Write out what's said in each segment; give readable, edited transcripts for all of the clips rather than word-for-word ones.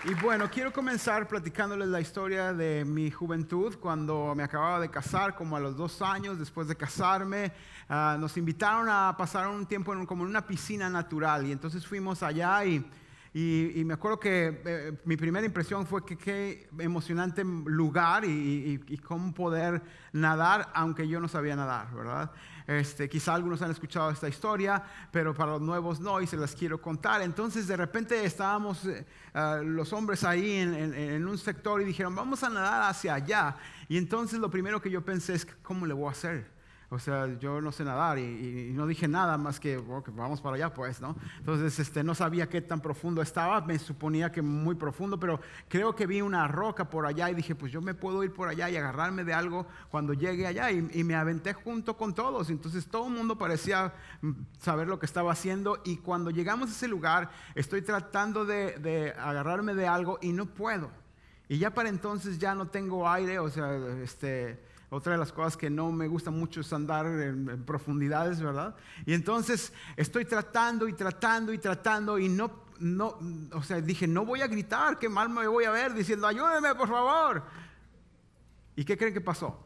Y bueno, quiero comenzar platicándoles la historia de mi juventud, cuando me acababa de casar, como a los 2 años después de casarme. Nos invitaron a pasar un tiempo como en una piscina natural, y entonces fuimos allá y me acuerdo que mi primera impresión fue que qué emocionante lugar y cómo poder nadar, aunque yo no sabía nadar, ¿verdad? Quizá algunos han escuchado esta historia, pero para los nuevos no, y se las quiero contar. Entonces de repente estábamos los hombres ahí en un sector y dijeron, vamos a nadar hacia allá. Y entonces lo primero que yo pensé es, ¿cómo le voy a hacer? O sea, yo no sé nadar y no dije nada más que, bueno, que vamos para allá, pues, ¿no? Entonces, no sabía qué tan profundo estaba, me suponía que muy profundo, pero creo que vi una roca por allá y dije, pues yo me puedo ir por allá y agarrarme de algo cuando llegue allá, y me aventé junto con todos. Entonces todo el mundo parecía saber lo que estaba haciendo, y cuando llegamos a ese lugar, estoy tratando de agarrarme de algo y no puedo. Y ya para entonces ya no tengo aire, o sea, otra de las cosas que no me gusta mucho es andar en profundidades, ¿verdad? Y entonces estoy tratando y no, o sea, dije, no voy a gritar, qué mal me voy a ver diciendo, ayúdeme, por favor. ¿Y qué creen que pasó?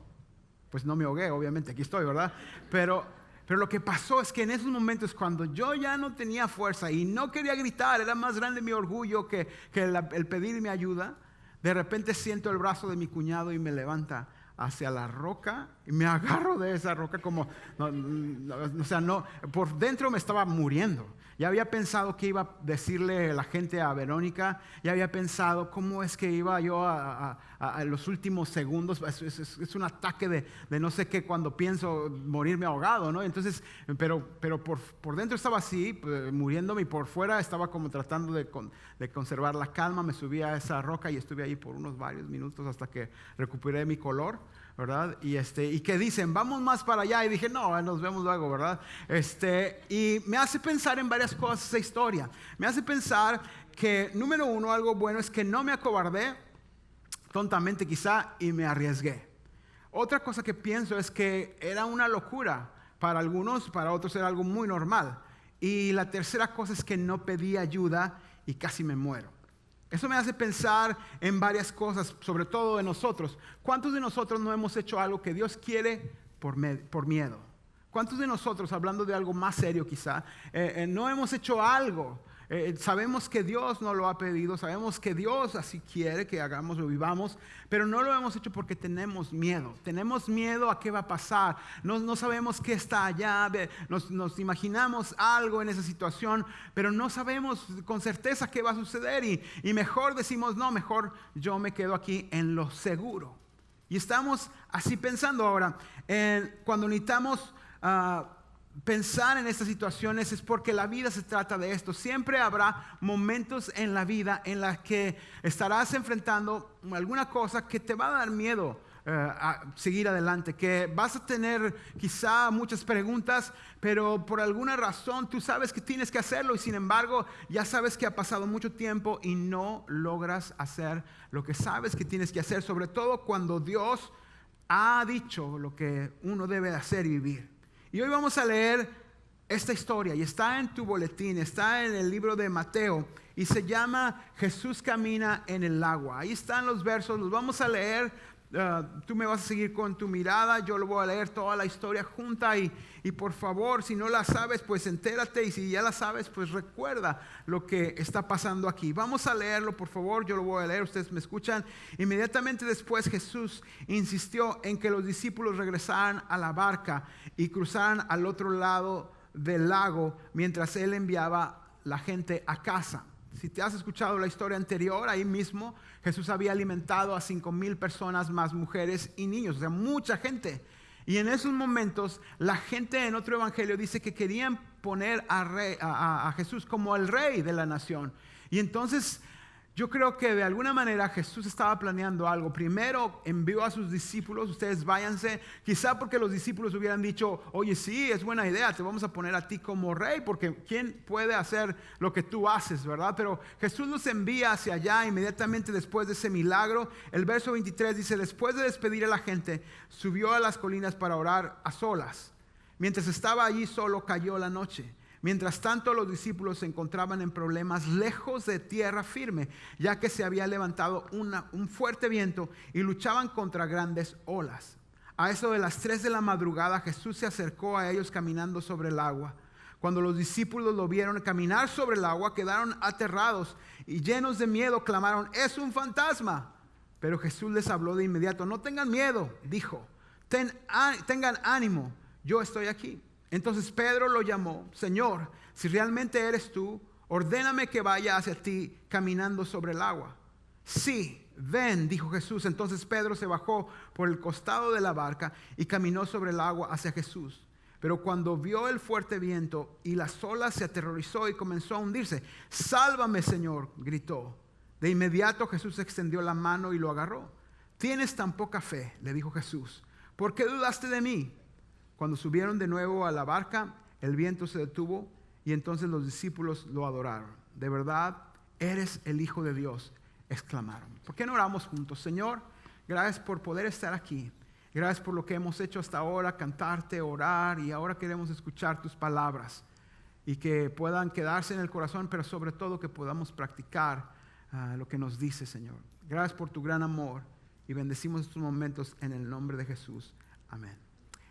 Pues no me ahogué, obviamente, aquí estoy, ¿verdad? Pero lo que pasó es que en esos momentos, cuando yo ya no tenía fuerza y no quería gritar, era más grande mi orgullo que el pedirme ayuda, de repente siento el brazo de mi cuñado y me levanta hacia la roca, y me agarro de esa roca como, o sea, no, por dentro me estaba muriendo. Ya había pensado que iba a decirle la gente a Verónica, ya había pensado cómo es que iba yo a los últimos segundos. Es un ataque de no sé qué, cuando pienso morirme ahogado, ¿no? Entonces, pero por dentro estaba así, pues, muriéndome, y por fuera estaba como tratando de conservar la calma. Me subí a esa roca y estuve ahí por unos varios minutos hasta que recuperé mi color, ¿verdad? Y que dicen, vamos más para allá, y dije, no, nos vemos luego, ¿verdad? Y me hace pensar en varias cosas esa historia. Me hace pensar que, número uno, algo bueno es que no me acobardé tontamente quizá, y me arriesgué. Otra cosa que pienso es que era una locura para algunos, para otros era algo muy normal. Y la tercera cosa es que no pedí ayuda y casi me muero. Eso me hace pensar en varias cosas, sobre todo de nosotros. ¿Cuántos de nosotros no hemos hecho algo que Dios quiere por miedo? ¿Cuántos de nosotros, hablando de algo más serio quizá, no hemos hecho algo? Sabemos que Dios nos lo ha pedido, sabemos que Dios así quiere que hagamos o vivamos, pero no lo hemos hecho porque tenemos miedo. Tenemos miedo a qué va a pasar, no sabemos qué está allá, nos imaginamos algo en esa situación, pero no sabemos con certeza qué va a suceder, y mejor decimos, no, mejor yo me quedo aquí en lo seguro. Y estamos así pensando ahora. Cuando necesitamos pensar en estas situaciones, es porque la vida se trata de esto. Siempre habrá momentos en la vida en las que estarás enfrentando alguna cosa que te va a dar miedo a seguir adelante, que vas a tener quizá muchas preguntas, pero por alguna razón tú sabes que tienes que hacerlo, y sin embargo ya sabes que ha pasado mucho tiempo y no logras hacer lo que sabes que tienes que hacer, sobre todo cuando Dios ha dicho lo que uno debe hacer y vivir. Y hoy vamos a leer esta historia, y está en tu boletín, está en el libro de Mateo, y se llama Jesús camina en el agua. Ahí están los versos, los vamos a leer. Tú me vas a seguir con tu mirada, yo lo voy a leer toda la historia junta, y por favor, si no la sabes, pues entérate, y si ya la sabes, pues recuerda lo que está pasando aquí. Vamos a leerlo, por favor, yo lo voy a leer, ustedes me escuchan. Inmediatamente después Jesús insistió en que los discípulos regresaran a la barca y cruzaran al otro lado del lago mientras él enviaba la gente a casa. Si te has escuchado la historia anterior, ahí mismo Jesús había alimentado a 5,000 personas, más mujeres y niños, o sea, mucha gente. Y en esos momentos, la gente en otro evangelio dice que querían poner a Jesús como el rey de la nación. Y entonces, yo creo que de alguna manera Jesús estaba planeando algo. Primero envió a sus discípulos, ustedes váyanse, quizá porque los discípulos hubieran dicho, oye, sí, es buena idea, te vamos a poner a ti como rey, porque ¿quién puede hacer lo que tú haces, verdad? Pero Jesús los envía hacia allá inmediatamente después de ese milagro. El verso 23 dice, después de despedir a la gente, subió a las colinas para orar a solas. Mientras estaba allí solo, cayó la noche. Mientras tanto, los discípulos se encontraban en problemas lejos de tierra firme, ya que se había levantado un fuerte viento y luchaban contra grandes olas. A eso de las 3 de la madrugada, Jesús se acercó a ellos caminando sobre el agua. Cuando los discípulos lo vieron caminar sobre el agua, quedaron aterrados y llenos de miedo clamaron: ¡es un fantasma! Pero Jesús les habló de inmediato. No tengan miedo, dijo. Tengan ánimo, yo estoy aquí. Entonces Pedro lo llamó: Señor, si realmente eres tú, ordéname que vaya hacia ti caminando sobre el agua. Sí, ven, dijo Jesús. Entonces Pedro se bajó por el costado de la barca y caminó sobre el agua hacia Jesús. Pero cuando vio el fuerte viento y las olas, se aterrorizó y comenzó a hundirse. Sálvame, Señor, gritó. De inmediato Jesús extendió la mano y lo agarró. Tienes tan poca fe, le dijo Jesús. ¿Por qué dudaste de mí? Cuando subieron de nuevo a la barca, el viento se detuvo y entonces los discípulos lo adoraron. De verdad, eres el Hijo de Dios, exclamaron. ¿Por qué no oramos juntos? Señor, gracias por poder estar aquí. Gracias por lo que hemos hecho hasta ahora, cantarte, orar, y ahora queremos escuchar tus palabras y que puedan quedarse en el corazón, pero sobre todo que podamos practicar lo que nos dice, Señor. Gracias por tu gran amor y bendecimos estos momentos en el nombre de Jesús. Amén.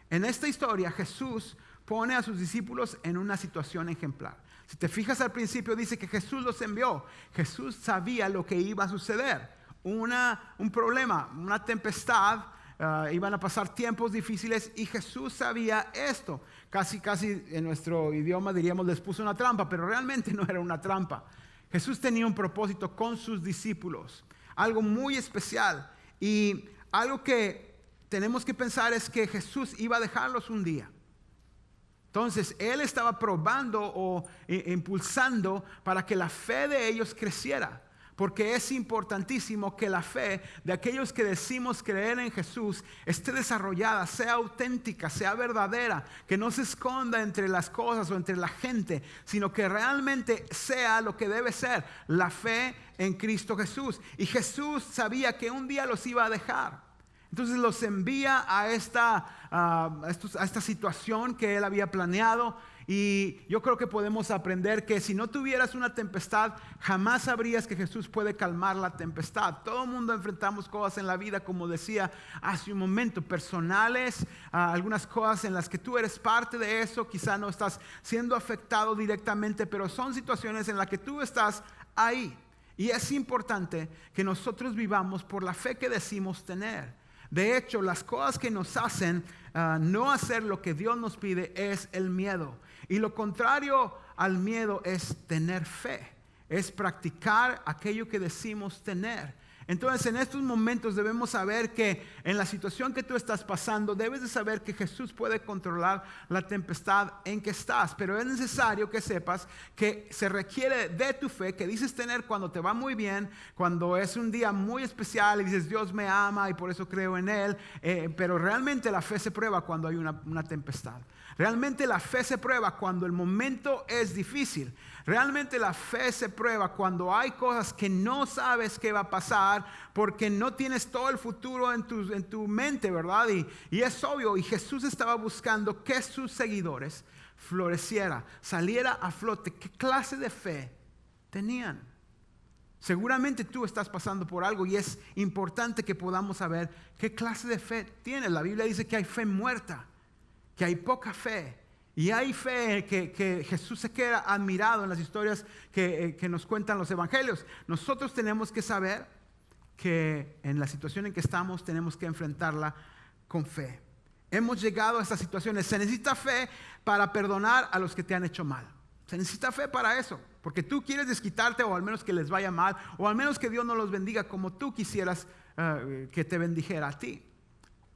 En esta historia, Jesús pone a sus discípulos en una situación ejemplar. Si te fijas al principio, dice que Jesús los envió. Jesús sabía lo que iba a suceder. Un problema, una tempestad. Iban a pasar tiempos difíciles y Jesús sabía esto. Casi en nuestro idioma diríamos les puso una trampa, pero realmente no era una trampa. Jesús tenía un propósito con sus discípulos, algo muy especial, y algo que tenemos que pensar es que Jesús iba a dejarlos un día. Entonces Él estaba probando o impulsando para que la fe de ellos creciera. Porque es importantísimo que la fe de aquellos que decimos creer en Jesús esté desarrollada, sea auténtica, sea verdadera, que no se esconda entre las cosas o entre la gente, sino que realmente sea lo que debe ser, la fe en Cristo Jesús. Y Jesús sabía que un día los iba a dejar. Entonces los envía a esta situación que Él había planeado. Y yo creo que podemos aprender que si no tuvieras una tempestad, jamás sabrías que Jesús puede calmar la tempestad. Todo el mundo enfrentamos cosas en la vida, como decía hace un momento, personales, algunas cosas en las que tú eres parte de eso. Quizá no estás siendo afectado directamente, pero son situaciones en las que tú estás ahí. Y es importante que nosotros vivamos por la fe que decimos tener. De hecho, las cosas que nos hacen no hacer lo que Dios nos pide es el miedo. Y lo contrario al miedo es tener fe, es practicar aquello que decimos tener. Entonces en estos momentos debemos saber que en la situación que tú estás pasando, debes de saber que Jesús puede controlar la tempestad en que estás. Pero es necesario que sepas que se requiere de tu fe, que dices tener cuando te va muy bien, cuando es un día muy especial y dices Dios me ama y por eso creo en Él. Pero realmente la fe se prueba cuando hay una tempestad. Realmente la fe se prueba cuando el momento es difícil. Realmente la fe se prueba cuando hay cosas que no sabes qué va a pasar porque no tienes todo el futuro en tu mente, ¿verdad? Y es obvio, y Jesús estaba buscando que sus seguidores floreciera, saliera a flote. ¿Qué clase de fe tenían? Seguramente tú estás pasando por algo y es importante que podamos saber qué clase de fe tienes. La Biblia dice que hay fe muerta, que hay poca fe. Y hay fe que Jesús se queda admirado en las historias que nos cuentan los evangelios. Nosotros tenemos que saber que en la situación en que estamos tenemos que enfrentarla con fe. Hemos llegado a estas situaciones. Se necesita fe para perdonar a los que te han hecho mal. Se necesita fe para eso, porque tú quieres desquitarte o al menos que les vaya mal, o al menos que Dios no los bendiga como tú quisieras que te bendijera a ti.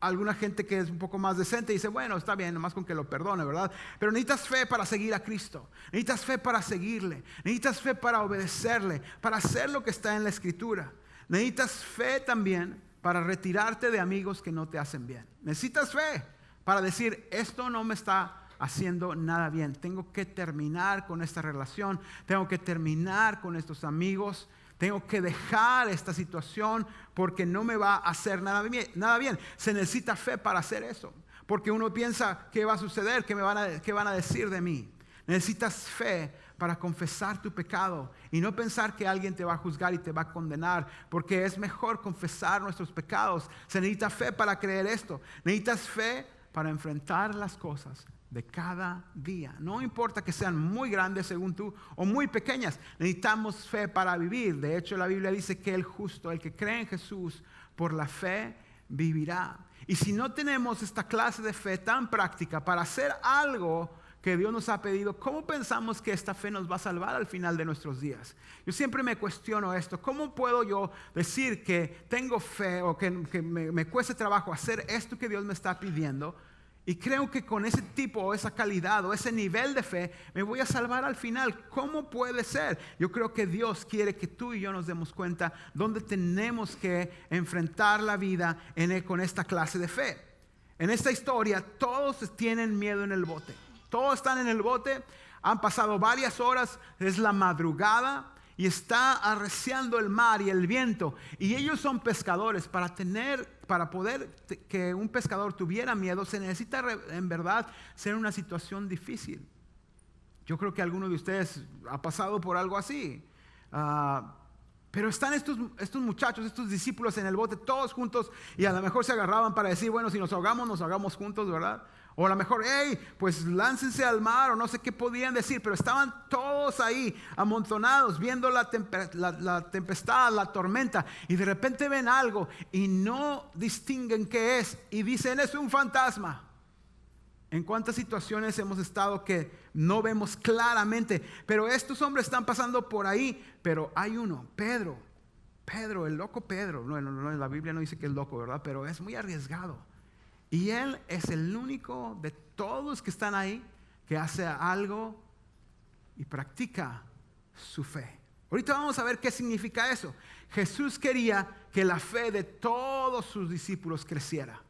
Alguna gente que es un poco más decente dice, bueno, está bien, nomás con que lo perdone, ¿verdad? Pero necesitas fe para seguir a Cristo. Necesitas fe para seguirle. Necesitas fe para obedecerle, para hacer lo que está en la Escritura. Necesitas fe también para retirarte de amigos que no te hacen bien. Necesitas fe para decir, esto no me está haciendo nada bien. Tengo que terminar con esta relación. Tengo que terminar con estos amigos. Tengo que dejar esta situación porque no me va a hacer nada bien. Se necesita fe para hacer eso. Porque uno piensa, ¿qué va a suceder? ¿Qué van a decir de mí? Necesitas fe para confesar tu pecado y no pensar que alguien te va a juzgar y te va a condenar, porque es mejor confesar nuestros pecados. Se necesita fe para creer esto. Necesitas fe para enfrentar las cosas de cada día. No importa que sean muy grandes según tú o muy pequeñas. Necesitamos fe para vivir. De hecho, la Biblia dice que el justo, el que cree en Jesús, por la fe vivirá. Y si no tenemos esta clase de fe tan práctica para hacer algo que Dios nos ha pedido, ¿cómo pensamos que esta fe nos va a salvar al final de nuestros días? Yo siempre me cuestiono esto. ¿Cómo puedo yo decir que tengo fe o que me cueste trabajo hacer esto que Dios me está pidiendo? Y creo que con ese tipo o esa calidad o ese nivel de fe me voy a salvar al final. ¿Cómo puede ser? Yo creo que Dios quiere que tú y yo nos demos cuenta dónde tenemos que enfrentar la vida con esta clase de fe. En esta historia todos tienen miedo en el bote. Todos están en el bote, han pasado varias horas, es la madrugada y está arreciando el mar y el viento. Y ellos son pescadores. Para poder que un pescador tuviera miedo, se necesita en verdad ser una situación difícil. Yo creo que alguno de ustedes ha pasado por algo así. Pero están estos muchachos, estos discípulos en el bote, todos juntos, y a lo mejor se agarraban para decir, bueno, si nos ahogamos juntos, ¿verdad? O a lo mejor, hey, pues láncense al mar, o no sé qué podían decir, pero estaban todos ahí amontonados, viendo la tempestad, la tormenta, y de repente ven algo y no distinguen qué es, y dicen, es un fantasma. ¿En cuántas situaciones hemos estado que no vemos claramente? Pero estos hombres están pasando por ahí. Pero hay uno, Pedro, el loco Pedro. No, la Biblia no dice que es loco, ¿verdad? Pero es muy arriesgado. Y él es el único de todos que están ahí que hace algo y practica su fe. Ahorita vamos a ver qué significa eso. Jesús quería que la fe de todos sus discípulos creciera.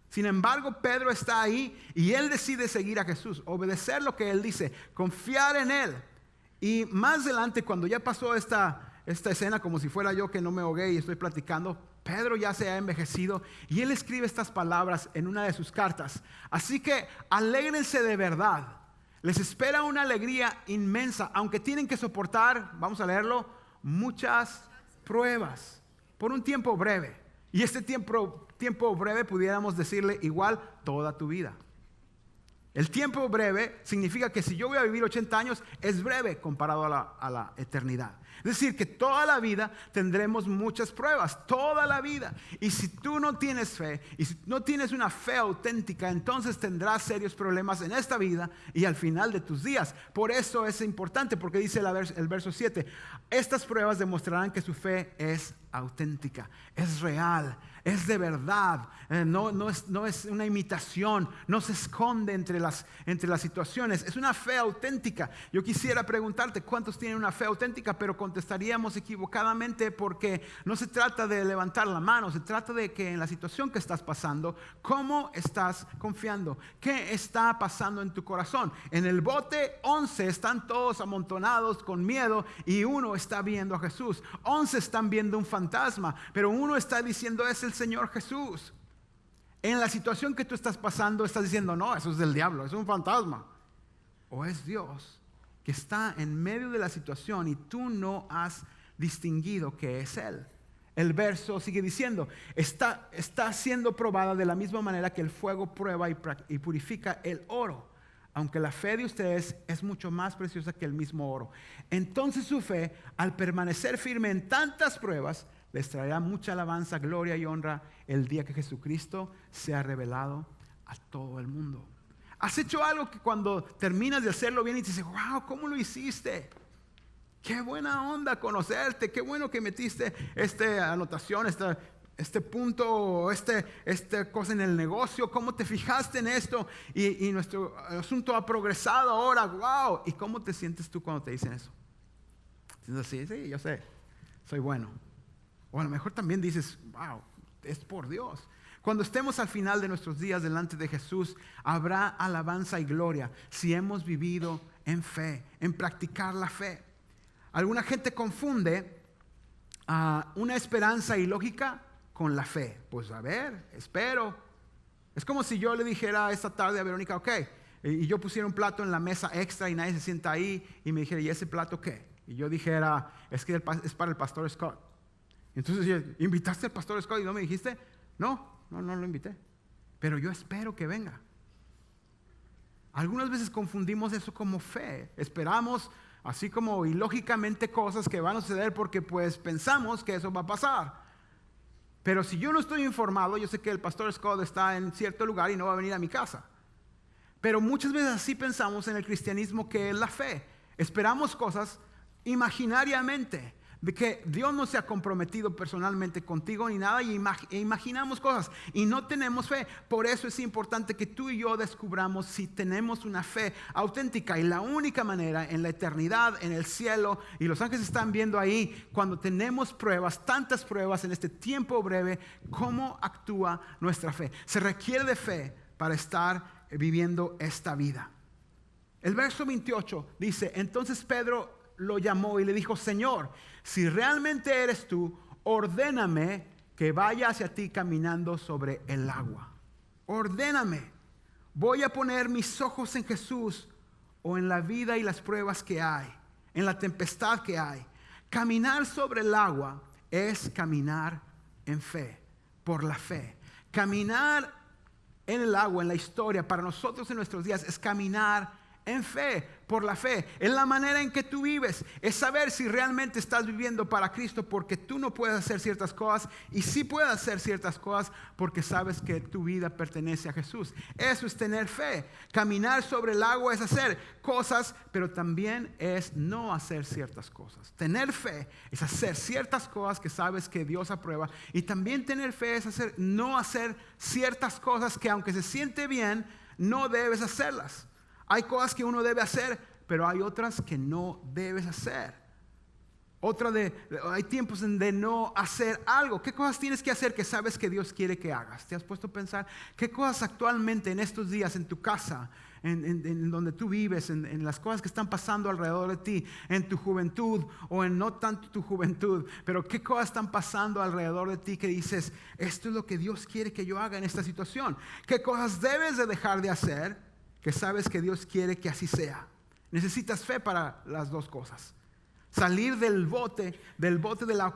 Sin embargo, Pedro está ahí y él decide seguir a Jesús, obedecer lo que él dice, confiar en él. Y más adelante, cuando ya pasó esta escena, como si fuera yo que no me ahogué y estoy platicando, Pedro ya se ha envejecido y él escribe estas palabras en una de sus cartas. Así que alégrense de verdad. Les espera una alegría inmensa, aunque tienen que soportar, vamos a leerlo, muchas pruebas por un tiempo breve. Y este tiempo breve pudiéramos decirle igual toda tu vida. El tiempo breve significa que si yo voy a vivir 80 años, es breve comparado a la eternidad. Es decir, que toda la vida tendremos muchas pruebas, toda la vida. Y si tú no tienes fe, y si no tienes una fe auténtica, entonces tendrás serios problemas en esta vida y al final de tus días. Por eso es importante, porque dice el verso 7, estas pruebas demostrarán que su fe es auténtica, es real, es de verdad, no es una imitación, no se esconde entre las situaciones, es una fe auténtica. Yo quisiera preguntarte cuántos tienen una fe auténtica, pero contestaríamos equivocadamente, porque no se trata de levantar la mano, se trata de que en la situación que estás pasando, ¿cómo estás confiando? ¿Qué está pasando en tu corazón? En el bote 11 están todos amontonados con miedo y uno está viendo a Jesús. 11 están viendo un fantasma, pero uno está diciendo es el Señor Jesús. En la situación que tú estás pasando estás diciendo no, eso es del diablo, es un fantasma. O es Dios que está en medio de la situación y tú no has distinguido que es Él. El verso sigue diciendo, está siendo probada de la misma manera que el fuego prueba y purifica el oro, aunque la fe de ustedes es mucho más preciosa que el mismo oro. Entonces su fe, al permanecer firme en tantas pruebas, les traerá mucha alabanza, gloria y honra el día que Jesucristo sea revelado a todo el mundo. ¿Has hecho algo que cuando terminas de hacerlo bien y te dices, wow, ¿cómo lo hiciste? Qué buena onda conocerte, qué bueno que metiste esta anotación, este punto, esta cosa en el negocio, cómo te fijaste en esto y nuestro asunto ha progresado ahora, wow. ¿Y cómo te sientes tú cuando te dicen eso? Dices, sí, yo sé, soy bueno. O a lo mejor también dices, wow, es por Dios. Cuando estemos al final de nuestros días delante de Jesús, habrá alabanza y gloria si hemos vivido en fe, en practicar la fe. Alguna gente confunde una esperanza ilógica con la fe. Pues a ver, espero. Es como si yo le dijera esta tarde a Verónica, ok, y yo pusiera un plato en la mesa extra y nadie se sienta ahí y me dijera, ¿y ese plato qué? Y yo dijera, es que es para el pastor Scott. Entonces yo, ¿invitaste al pastor Scott y no me dijiste? No lo invité, pero yo espero que venga. Algunas veces confundimos eso como fe. Esperamos así como ilógicamente cosas que van a suceder porque pues pensamos que eso va a pasar. Pero si yo no estoy informado, yo sé que el pastor Scott está en cierto lugar y no va a venir a mi casa. Pero muchas veces así pensamos en el cristianismo, que es la fe. Esperamos cosas imaginariamente, de que Dios no se ha comprometido personalmente contigo ni nada, y imaginamos cosas y no tenemos fe. Por eso es importante que tú y yo descubramos si tenemos una fe auténtica, y la única manera en la eternidad, en el cielo, y los ángeles están viendo ahí, cuando tenemos pruebas, tantas pruebas en este tiempo breve, cómo actúa nuestra fe. Se requiere de fe para estar viviendo esta vida. El verso 28 dice, entonces Pedro lo llamó y le dijo, Señor, si realmente eres tú, ordéname que vaya hacia ti caminando sobre el agua. Ordéname. Voy a poner mis ojos en Jesús, o en la vida y las pruebas que hay, en la tempestad que hay. Caminar sobre el agua es caminar en fe, por la fe. Caminar en el agua, en la historia, para nosotros en nuestros días, es caminar en fe, por la fe. Es la manera en que tú vives. Es saber si realmente estás viviendo para Cristo, porque tú no puedes hacer ciertas cosas, y sí puedes hacer ciertas cosas porque sabes que tu vida pertenece a Jesús. Eso es tener fe. Caminar sobre el agua es hacer cosas, pero también es no hacer ciertas cosas. Tener fe es hacer ciertas cosas que sabes que Dios aprueba, y también tener fe es no hacer ciertas cosas que, aunque se siente bien, no debes hacerlas. Hay cosas que uno debe hacer, pero hay otras que no debes hacer. Hay tiempos de no hacer algo. ¿Qué cosas tienes que hacer que sabes que Dios quiere que hagas? ¿Te has puesto a pensar qué cosas actualmente en estos días en tu casa, en donde tú vives, en las cosas que están pasando alrededor de ti, en tu juventud o en no tanto tu juventud, pero qué cosas están pasando alrededor de ti que dices, esto es lo que Dios quiere que yo haga en esta situación? ¿Qué cosas debes de dejar de hacer que sabes que Dios quiere que así sea? Necesitas fe para las dos cosas. Salir del bote de la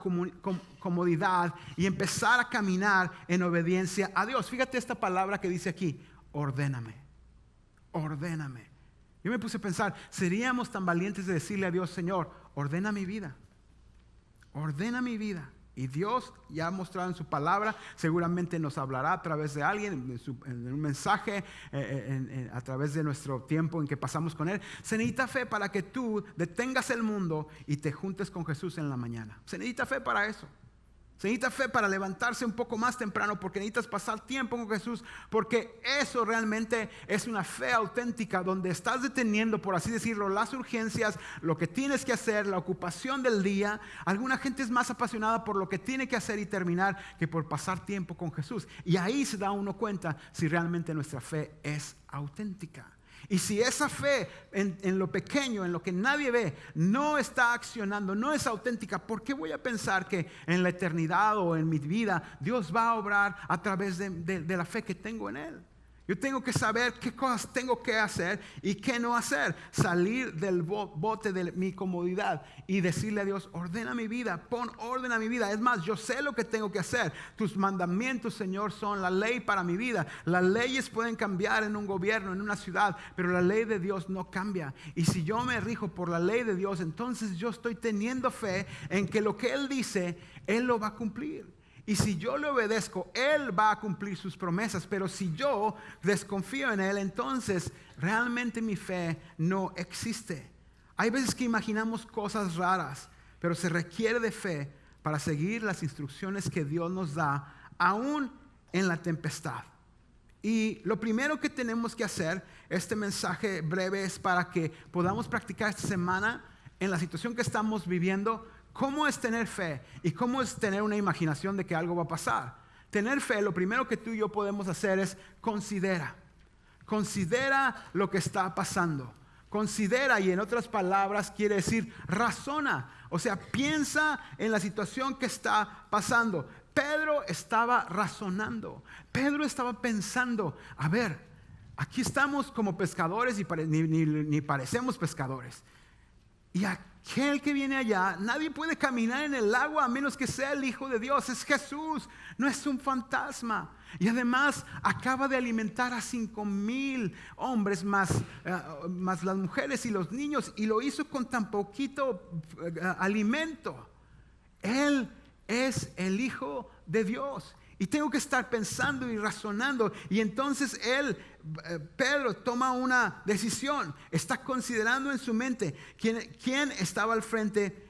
comodidad y empezar a caminar en obediencia a Dios. Fíjate esta palabra que dice aquí, ordéname. Ordéname. Yo me puse a pensar, ¿seríamos tan valientes de decirle a Dios, Señor, ordena mi vida? Ordena mi vida. Y Dios ya ha mostrado en su palabra, seguramente nos hablará a través de alguien, en un mensaje, a través de nuestro tiempo en que pasamos con Él. Se necesita fe para que tú detengas el mundo y te juntes con Jesús en la mañana. Se necesita fe para eso. Se necesita fe para levantarse un poco más temprano, porque necesitas pasar tiempo con Jesús, porque eso realmente es una fe auténtica, donde estás deteniendo, por así decirlo, las urgencias, lo que tienes que hacer, la ocupación del día. Alguna gente es más apasionada por lo que tiene que hacer y terminar que por pasar tiempo con Jesús. Y ahí se da uno cuenta si realmente nuestra fe es auténtica. Y si esa fe en lo pequeño, en lo que nadie ve, no está accionando, no es auténtica, ¿por qué voy a pensar que en la eternidad o en mi vida Dios va a obrar a través de la fe que tengo en Él? Yo tengo que saber qué cosas tengo que hacer y qué no hacer. Salir del bote de mi comodidad y decirle a Dios, ordena mi vida, pon orden a mi vida. Es más, yo sé lo que tengo que hacer. Tus mandamientos, Señor, son la ley para mi vida. Las leyes pueden cambiar en un gobierno, en una ciudad, pero la ley de Dios no cambia. Y si yo me rijo por la ley de Dios, entonces yo estoy teniendo fe en que lo que Él dice, Él lo va a cumplir. Y si yo le obedezco, Él va a cumplir sus promesas. Pero si yo desconfío en Él, entonces realmente mi fe no existe. Hay veces que imaginamos cosas raras, pero se requiere de fe para seguir las instrucciones que Dios nos da, aún en la tempestad. Y lo primero que tenemos que hacer, este mensaje breve es para que podamos practicar esta semana en la situación que estamos viviendo. ¿Cómo es tener fe? ¿Y cómo es tener una imaginación de que algo va a pasar? Tener fe, lo primero que tú y yo podemos hacer es considera lo que está pasando. Considera, y en otras palabras quiere decir razona. O sea, piensa en la situación que está pasando. Pedro estaba razonando. Pedro estaba pensando, a ver, aquí estamos como pescadores y ni parecemos pescadores. Y aquel que viene allá, nadie puede caminar en el agua a menos que sea el Hijo de Dios. Es Jesús, no es un fantasma. Y además acaba de alimentar a 5,000 hombres más las mujeres y los niños. Y lo hizo con tan poquito alimento. Él es el Hijo de Dios. Y tengo que estar pensando y razonando. Y entonces Pedro toma una decisión. Está considerando en su mente quién estaba al frente.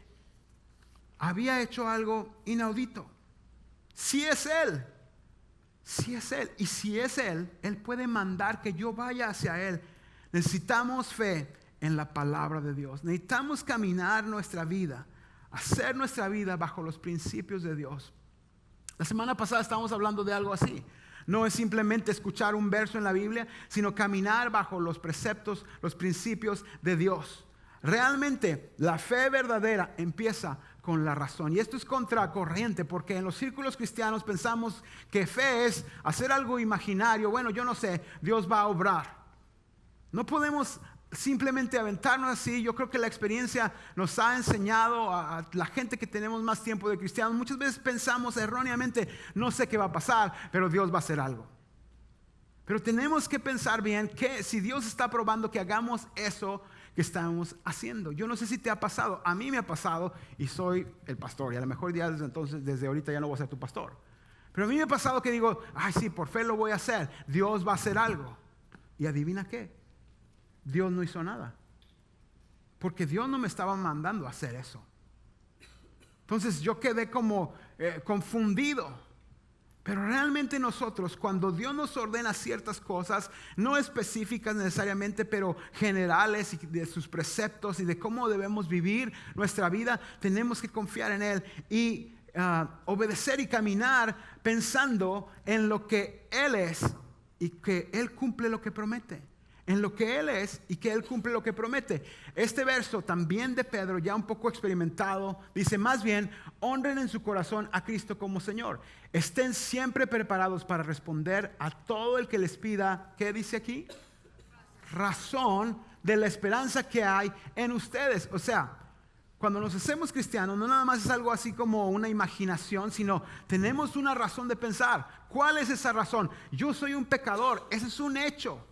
Había hecho algo inaudito. Si es él. Si es él. Y si es él, él puede mandar que yo vaya hacia él. Necesitamos fe en la palabra de Dios. Necesitamos caminar nuestra vida. Hacer nuestra vida bajo los principios de Dios. La semana pasada estábamos hablando de algo así. No es simplemente escuchar un verso en la Biblia, sino caminar bajo los preceptos, los principios de Dios. Realmente la fe verdadera empieza con la razón. Y esto es contracorriente, porque en los círculos cristianos pensamos que fe es hacer algo imaginario. Bueno, yo no sé, Dios va a obrar. No podemos simplemente aventarnos así. Yo creo que la experiencia nos ha enseñado a la gente que tenemos más tiempo de cristianos. Muchas veces pensamos erróneamente, no sé qué va a pasar, pero Dios va a hacer algo. Pero tenemos que pensar bien que si Dios está probando que hagamos eso que estamos haciendo. Yo no sé si te ha pasado, a mí me ha pasado y soy el pastor. Y a lo mejor ya desde ahorita ya no voy a ser tu pastor. Pero a mí me ha pasado que digo, ay sí, por fe lo voy a hacer. Dios va a hacer algo. Y adivina qué. Dios no hizo nada. Porque Dios no me estaba mandando a hacer eso. Entonces yo quedé como confundido. Pero realmente nosotros, cuando Dios nos ordena ciertas cosas, no específicas necesariamente, pero generales y de sus preceptos y de cómo debemos vivir nuestra vida, tenemos que confiar en Él y obedecer y caminar pensando en lo que Él es y que Él cumple lo que promete. En lo que Él es y que Él cumple lo que promete. Este verso también de Pedro, ya un poco experimentado, dice más bien, honren en su corazón a Cristo como Señor. Estén siempre preparados para responder a todo el que les pida, ¿qué dice aquí? Razón de la esperanza que hay en ustedes. O sea, cuando nos hacemos cristianos, no nada más es algo así como una imaginación, sino tenemos una razón de pensar. ¿Cuál es esa razón? Yo soy un pecador, ese es un hecho.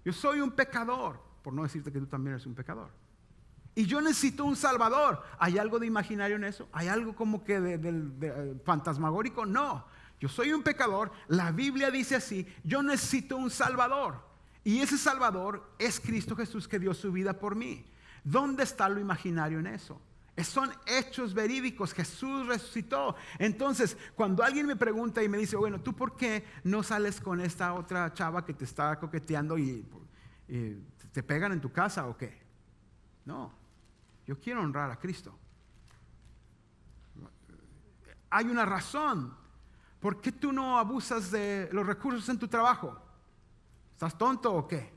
Yo soy un pecador, por no decirte que tú también eres un pecador. Y yo necesito un salvador. ¿Hay algo de imaginario en eso? ¿Hay algo como que de fantasmagórico? No, yo soy un pecador. La Biblia dice así, yo necesito un salvador. Y ese salvador es Cristo Jesús que dio su vida por mí. ¿Dónde está lo imaginario en eso? Son hechos verídicos. Jesús resucitó. Entonces, cuando alguien me pregunta y me dice, bueno, ¿tú por qué no sales con esta otra chava que te está coqueteando y te pegan en tu casa o qué? No, yo quiero honrar a Cristo. Hay una razón. ¿Por qué tú no abusas de los recursos en tu trabajo? ¿Estás tonto o qué?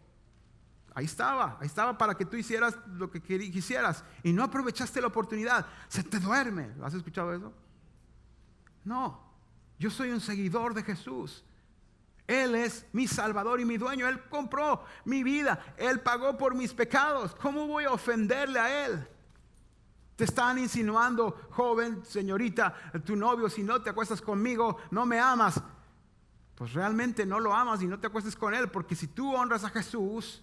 Ahí estaba para que tú hicieras lo que quisieras y no aprovechaste la oportunidad. Se te duerme. ¿Has escuchado eso? No, yo soy un seguidor de Jesús. Él es mi Salvador y mi dueño. Él compró mi vida. Él pagó por mis pecados. ¿Cómo voy a ofenderle a Él? Te están insinuando, joven, señorita, tu novio, si no te acuestas conmigo, no me amas. Pues realmente no lo amas y no te acuestes con Él, porque si tú honras a Jesús,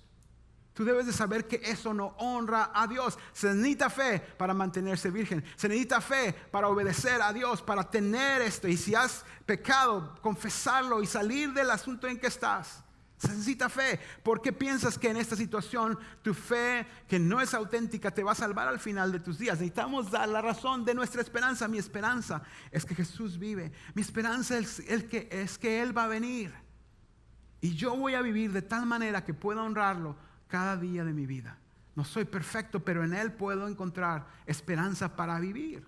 tú debes de saber que eso no honra a Dios. Se necesita fe para mantenerse virgen. Se necesita fe para obedecer a Dios, para tener esto. Y si has pecado, confesarlo y salir del asunto en que estás. Se necesita fe. ¿Por qué piensas que en esta situación tu fe, que no es auténtica, te va a salvar al final de tus días? Necesitamos dar la razón de nuestra esperanza. Mi esperanza es que Jesús vive. Mi esperanza es que Él va a venir. Y yo voy a vivir de tal manera que pueda honrarlo cada día de mi vida. No soy perfecto, pero en Él puedo encontrar esperanza para vivir.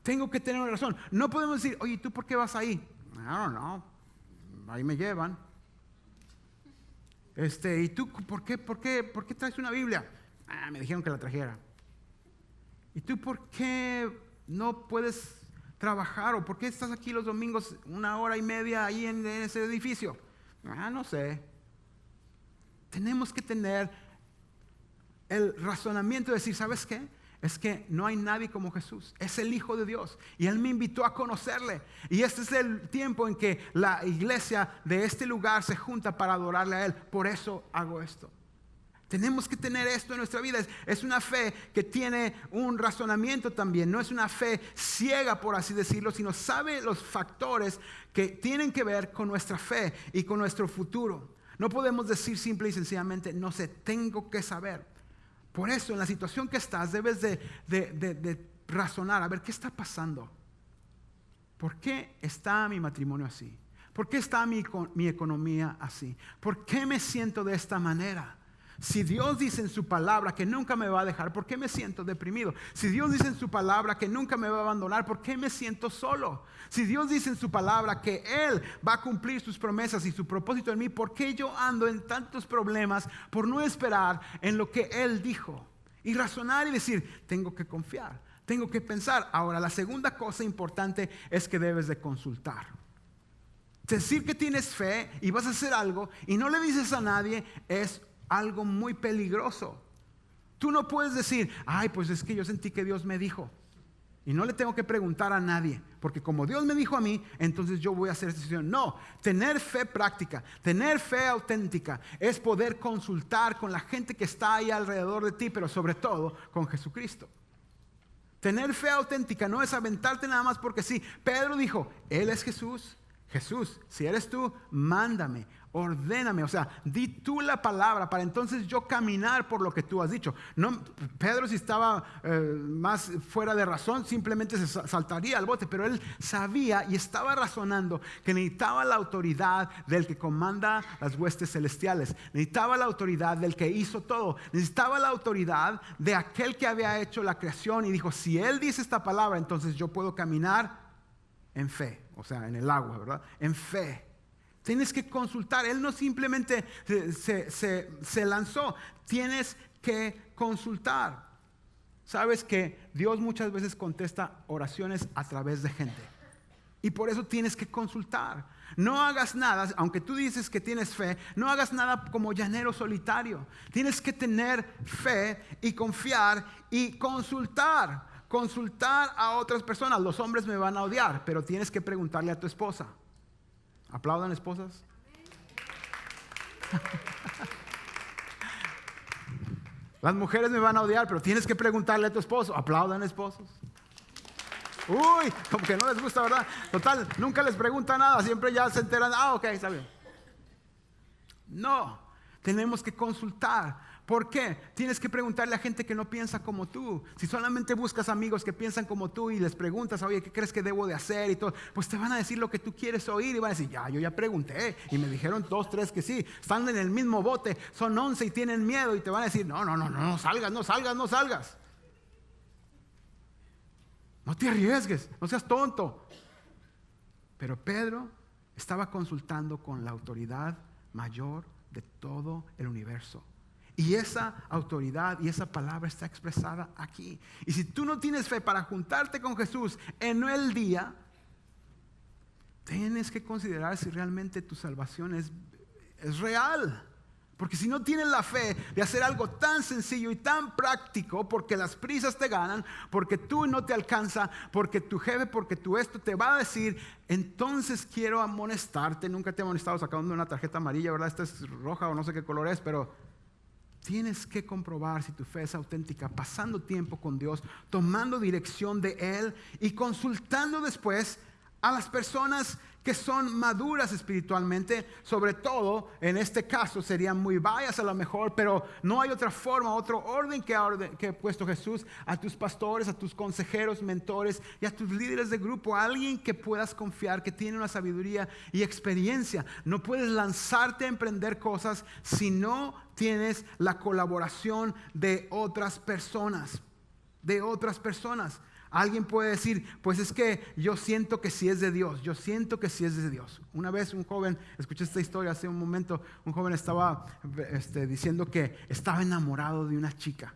Tengo que tener una razón. No podemos decir, oye, ¿tú por qué vas ahí? No, no, ahí me llevan. ¿Y tú por qué traes una Biblia? Me dijeron que la trajera. ¿Y tú por qué no puedes trabajar? ¿O por qué estás aquí los domingos 1 hora y media ahí en ese edificio? No sé. Tenemos que tener el razonamiento de decir, ¿sabes qué? Es que no hay nadie como Jesús. Es el Hijo de Dios. Y Él me invitó a conocerle. Y este es el tiempo en que la iglesia de este lugar se junta para adorarle a Él. Por eso hago esto. Tenemos que tener esto en nuestra vida. Es una fe que tiene un razonamiento también. No es una fe ciega, por así decirlo, sino sabe los factores que tienen que ver con nuestra fe y con nuestro futuro. No podemos decir simple y sencillamente, no sé, tengo que saber. Por eso, en la situación que estás, debes de razonar, a ver, ¿qué está pasando? ¿Por qué está mi matrimonio así? ¿Por qué está mi economía así? ¿Por qué me siento de esta manera? Si Dios dice en su palabra que nunca me va a dejar, ¿por qué me siento deprimido? Si Dios dice en su palabra que nunca me va a abandonar, ¿por qué me siento solo? Si Dios dice en su palabra que Él va a cumplir sus promesas y su propósito en mí, ¿por qué yo ando en tantos problemas por no esperar en lo que Él dijo? Y razonar y decir, tengo que confiar, tengo que pensar. Ahora, la segunda cosa importante es que debes de consultar. Decir que tienes fe y vas a hacer algo y no le dices a nadie es algo muy peligroso. Tú no puedes decir, ay, pues es que yo sentí que Dios me dijo y no le tengo que preguntar a nadie, porque como Dios me dijo a mí, entonces yo voy a hacer esta decisión. No, tener fe práctica, tener fe auténtica es poder consultar con la gente que está ahí alrededor de ti, pero sobre todo con Jesucristo. Tener fe auténtica no es aventarte nada más porque sí. Pedro dijo, Él es Jesús. Jesús, si eres tú, mándame, ordéname, o sea, di tú la palabra para entonces yo caminar por lo que tú has dicho. No, Pedro, si estaba más fuera de razón, simplemente se saltaría al bote, pero él sabía y estaba razonando que necesitaba la autoridad del que comanda las huestes celestiales, necesitaba la autoridad del que hizo todo, necesitaba la autoridad de aquel que había hecho la creación y dijo, si él dice esta palabra, entonces yo puedo caminar en fe, o sea, en el agua, ¿verdad? En fe. Tienes que consultar. Él no simplemente se lanzó. Tienes que consultar. Sabes que Dios muchas veces contesta oraciones a través de gente. Y por eso tienes que consultar. No hagas nada, aunque tú dices que tienes fe, no hagas nada como llanero solitario. Tienes que tener fe y confiar y consultar. Consultar a otras personas. Los hombres me van a odiar, pero tienes que preguntarle a tu esposa. ¿Aplaudan, esposas? Las mujeres me van a odiar, pero tienes que preguntarle a tu esposo. ¿Aplaudan, esposos? Uy, como que no les gusta, ¿verdad? Total, nunca les pregunta nada, siempre ya se enteran. Ok, está bien. No, tenemos que consultar. ¿Por qué? Tienes que preguntarle a gente que no piensa como tú. Si solamente buscas amigos que piensan como tú y les preguntas, oye, ¿qué crees que debo de hacer? Y todo, pues te van a decir lo que tú quieres oír y van a decir, yo ya pregunté y me dijeron 2, 3 que sí. Están en el mismo bote, son 11 y tienen miedo y te van a decir, no salgas. No te arriesgues, no seas tonto. Pero Pedro estaba consultando con la autoridad mayor de todo el universo. Y esa autoridad y esa palabra está expresada aquí. Y si tú no tienes fe para juntarte con Jesús en el día, tienes que considerar si realmente tu salvación es real. Porque si no tienes la fe de hacer algo tan sencillo y tan práctico, porque las prisas te ganan, porque tú no te alcanza, porque tu jefe, porque tu esto te va a decir, entonces quiero amonestarte. Nunca te he amonestado sacando una tarjeta amarilla, ¿verdad? Esta es roja o no sé qué color es, pero tienes que comprobar si tu fe es auténtica, pasando tiempo con Dios, tomando dirección de Él y consultando después a las personas que son maduras espiritualmente. Sobre todo, en este caso, serían muy varias a lo mejor, pero no hay otra forma, otro orden que ha puesto Jesús a tus pastores, a tus consejeros, mentores y a tus líderes de grupo, a alguien que puedas confiar, que tiene una sabiduría y experiencia. No puedes lanzarte a emprender cosas si no tienes la colaboración de otras personas, Alguien puede decir, pues es que yo siento que sí es de Dios, Una vez un joven, escuché esta historia hace un momento, un joven estaba diciendo que estaba enamorado de una chica.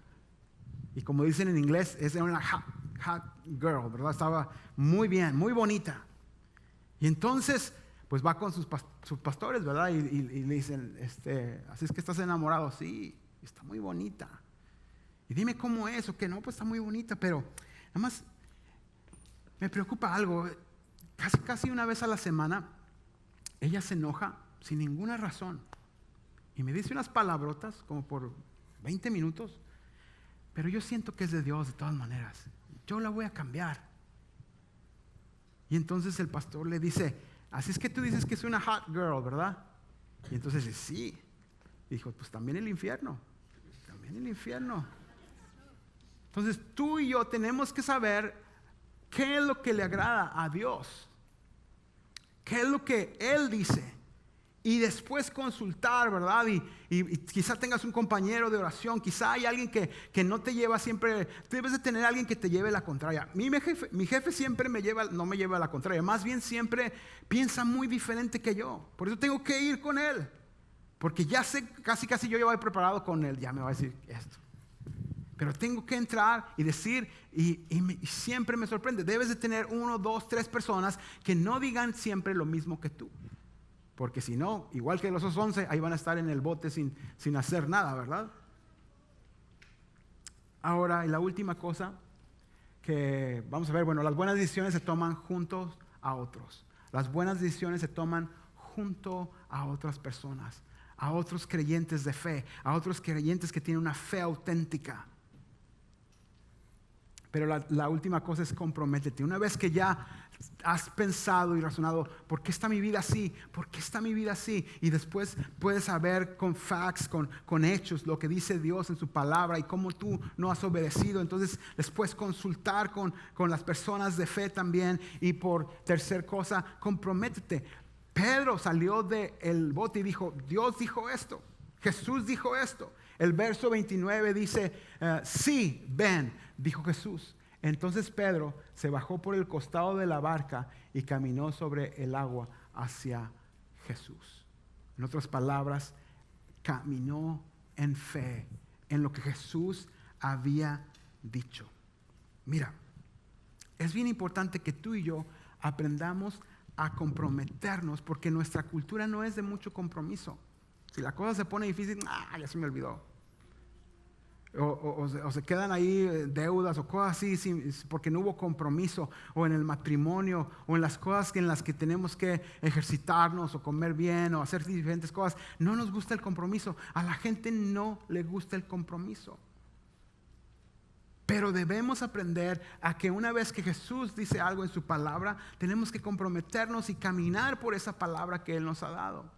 Y como dicen en inglés, es una hot girl, ¿verdad? Estaba muy bien, muy bonita. Y entonces, pues va con sus pastores, ¿verdad? Y le dicen, así es que estás enamorado. Sí, está muy bonita. Y dime cómo es, o que no, pues está muy bonita, pero nada más me preocupa algo. Casi una vez a la semana, ella se enoja sin ninguna razón. Y me dice unas palabrotas como por 20 minutos, pero yo siento que es de Dios de todas maneras. Yo la voy a cambiar. Y entonces el pastor le dice, así es que tú dices que es una hot girl, ¿verdad? Y entonces dice, sí. Y dijo, pues también el infierno. También el infierno. Entonces tú y yo tenemos que saber qué es lo que le agrada a Dios. ¿Qué es lo que Él dice? Y después consultar, ¿verdad? Y quizá tengas un compañero de oración, quizá hay alguien que no te lleva siempre, tú debes de tener a alguien que te lleve la contraria. Mi jefe siempre no me lleva a la contraria, más bien siempre piensa muy diferente que yo. Por eso tengo que ir con él, porque ya sé, casi yo ya voy preparado con él, ya me va a decir esto. Pero tengo que entrar y decir, y siempre me sorprende, debes de tener 1, 2, 3 personas que no digan siempre lo mismo que tú. Porque si no, igual que los 11, ahí van a estar en el bote sin hacer nada, ¿verdad? Ahora, y la última cosa que vamos a ver, bueno, las buenas decisiones se toman juntos a otros. Las buenas decisiones se toman junto a otras personas, a otros creyentes de fe, a otros creyentes que tienen una fe auténtica. Pero la última cosa es comprométete. Una vez que ya has pensado y razonado, ¿por qué está mi vida así? ¿Por qué está mi vida así? Y después puedes saber con facts, con hechos, lo que dice Dios en su palabra y cómo tú no has obedecido. Entonces después consultar con las personas de fe también. Y por tercer cosa, comprométete. Pedro salió del bote y dijo, Dios dijo esto, Jesús dijo esto. El verso 29 dice, sí, ven, dijo Jesús. Entonces Pedro se bajó por el costado de la barca y caminó sobre el agua hacia Jesús. En otras palabras, caminó en fe, en lo que Jesús había dicho. Mira, es bien importante que tú y yo aprendamos a comprometernos, porque nuestra cultura no es de mucho compromiso. Si la cosa se pone difícil, ya se me olvidó. O se quedan ahí deudas o cosas así porque no hubo compromiso, o en el matrimonio, o en las cosas en las que tenemos que ejercitarnos o comer bien o hacer diferentes cosas. No nos gusta el compromiso. A la gente no le gusta el compromiso. Pero debemos aprender a que una vez que Jesús dice algo en su palabra, tenemos que comprometernos y caminar por esa palabra que Él nos ha dado.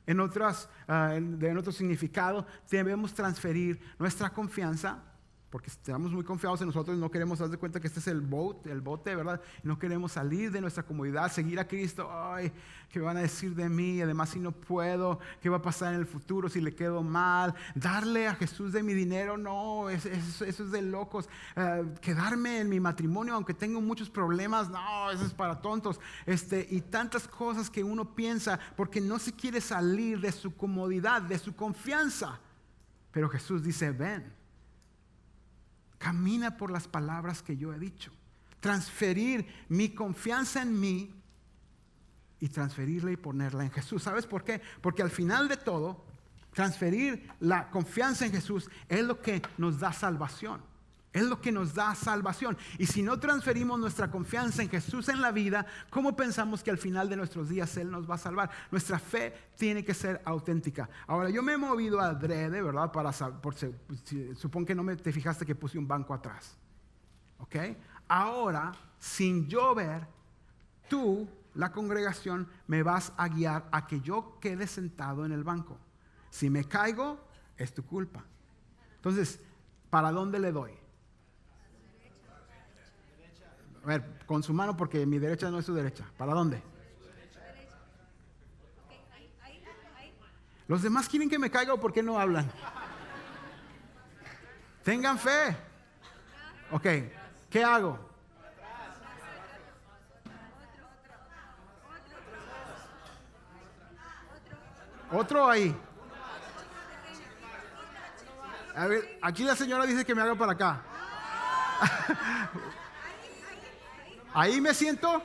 En otro significado, debemos transferir nuestra confianza, porque estamos muy confiados en nosotros y no queremos dar de cuenta que este es el bote, ¿verdad? Y no queremos salir de nuestra comodidad, seguir a Cristo. Ay, ¿qué van a decir de mí? Además, si no puedo, ¿qué va a pasar en el futuro si le quedo mal? Darle a Jesús de mi dinero, no, eso es de locos. Quedarme en mi matrimonio, aunque tengo muchos problemas, no, eso es para tontos. Y tantas cosas que uno piensa porque no se quiere salir de su comodidad, de su confianza. Pero Jesús dice, ven. Camina por las palabras que yo he dicho. Transferir mi confianza en mí y transferirla y ponerla en Jesús. ¿Sabes por qué? Porque al final de todo, transferir la confianza en Jesús es lo que nos da salvación. Es lo que nos da salvación. Y si no transferimos nuestra confianza en Jesús en la vida, ¿cómo pensamos que al final de nuestros días Él nos va a salvar? Nuestra fe tiene que ser auténtica. Ahora, yo me he movido adrede, ¿verdad? Supongo que no te fijaste que puse un banco atrás. ¿Ok? Ahora, sin yo ver, tú, la congregación, me vas a guiar a que yo quede sentado en el banco. Si me caigo, es tu culpa. Entonces, ¿para dónde le doy? A ver, con su mano, porque mi derecha no es su derecha. ¿Para dónde? Los demás quieren que me caiga, ¿o por qué no hablan? Tengan fe. Ok, ¿qué hago? Otro ahí. A ver, aquí la señora dice que me haga para acá. ¿Ahí me siento?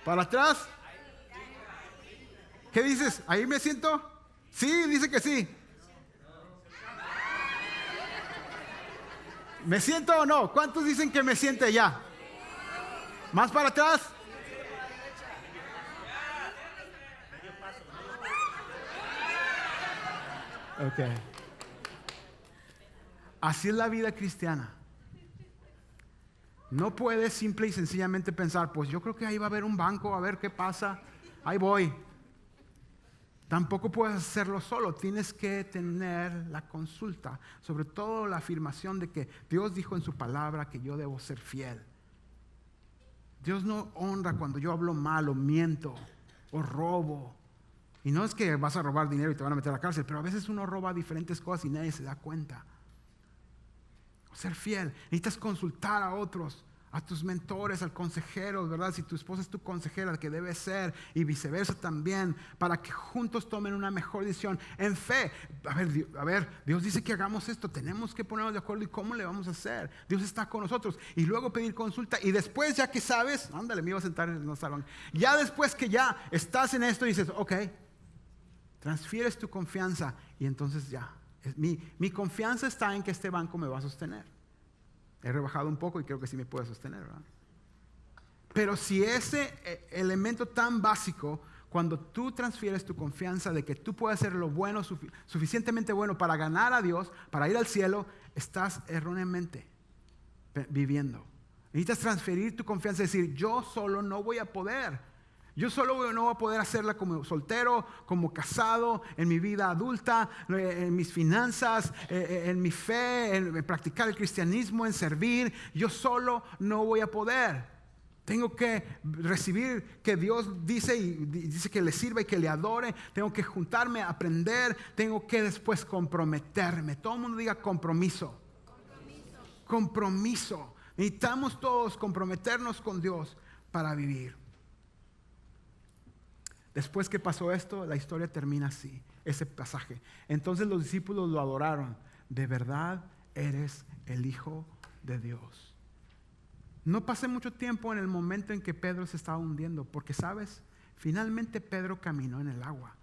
¿Para atrás? ¿Qué dices? ¿Ahí me siento? Sí, dice que sí. ¿Me siento o no? ¿Cuántos dicen que me siente ya? ¿Más para atrás? Ok. Así es la vida cristiana. No puedes simple y sencillamente pensar, pues yo creo que ahí va a haber un banco, a ver qué pasa, ahí voy. Tampoco puedes hacerlo solo, tienes que tener la consulta, sobre todo la afirmación de que Dios dijo en su palabra que yo debo ser fiel. Dios no honra cuando yo hablo mal o miento o robo. Y no es que vas a robar dinero y te van a meter a la cárcel, pero a veces uno roba diferentes cosas y nadie se da cuenta. Ser fiel, necesitas consultar a otros, a tus mentores, al consejero, ¿verdad? Si tu esposa es tu consejera, que debe ser, y viceversa también, para que juntos tomen una mejor decisión en fe. A ver, Dios dice que hagamos esto, tenemos que ponernos de acuerdo y cómo le vamos a hacer. Dios está con nosotros y luego pedir consulta y después ya que sabes, ándale, me iba a sentar en el salón. Ya después que ya estás en esto dices, ok, transfieres tu confianza y entonces ya. Mi confianza está en que este banco me va a sostener. He rebajado un poco y creo que sí me puede sostener, ¿verdad? Pero si ese elemento tan básico, cuando tú transfieres tu confianza de que tú puedes hacer lo bueno, suficientemente bueno para ganar a Dios, para ir al cielo, estás erróneamente viviendo. Necesitas transferir tu confianza y decir, yo solo no voy a poder. Yo solo no voy a poder hacerla como soltero, como casado, en mi vida adulta, en mis finanzas, en mi fe, en practicar el cristianismo, en servir. Yo solo no voy a poder. Tengo que recibir que Dios dice y dice que le sirva y que le adore. Tengo que juntarme, aprender. Tengo que después comprometerme. Todo el mundo diga compromiso. Compromiso. Necesitamos todos comprometernos con Dios para vivir. Después que pasó esto, la historia termina así, ese pasaje. Entonces los discípulos lo adoraron. De verdad eres el Hijo de Dios. No pasé mucho tiempo en el momento en que Pedro se estaba hundiendo, porque sabes, finalmente Pedro caminó en el agua.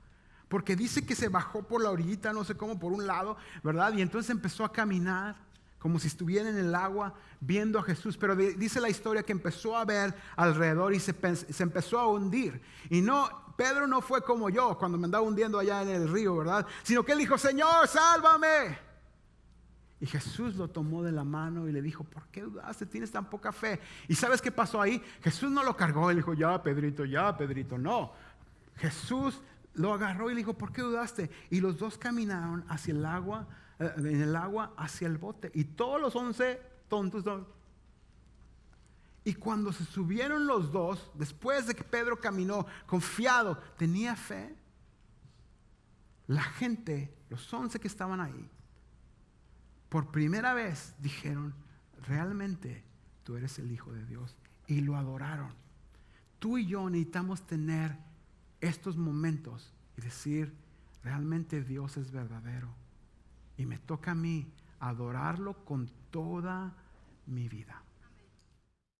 Porque dice que se bajó por la orillita, no sé cómo, por un lado, ¿verdad? Y entonces empezó a caminar como si estuviera en el agua viendo a Jesús. Pero dice la historia que empezó a ver alrededor y se empezó a hundir. Y Pedro no fue como yo cuando me andaba hundiendo allá en el río, ¿verdad? Sino que él dijo, Señor, sálvame. Y Jesús lo tomó de la mano y le dijo, ¿por qué dudaste? Tienes tan poca fe. ¿Y sabes qué pasó ahí? Jesús no lo cargó. Él dijo, ya Pedrito, no. Jesús lo agarró y le dijo, ¿por qué dudaste? Y los dos caminaron hacia el agua, en el agua hacia el bote. Y todos los 11 tontos. Y cuando se subieron los dos, después de que Pedro caminó confiado, tenía fe, la gente, los 11 que estaban ahí, por primera vez dijeron, realmente tú eres el Hijo de Dios. Y lo adoraron. Tú y yo necesitamos tener estos momentos y decir, realmente Dios es verdadero. Y me toca a mí adorarlo con toda mi vida.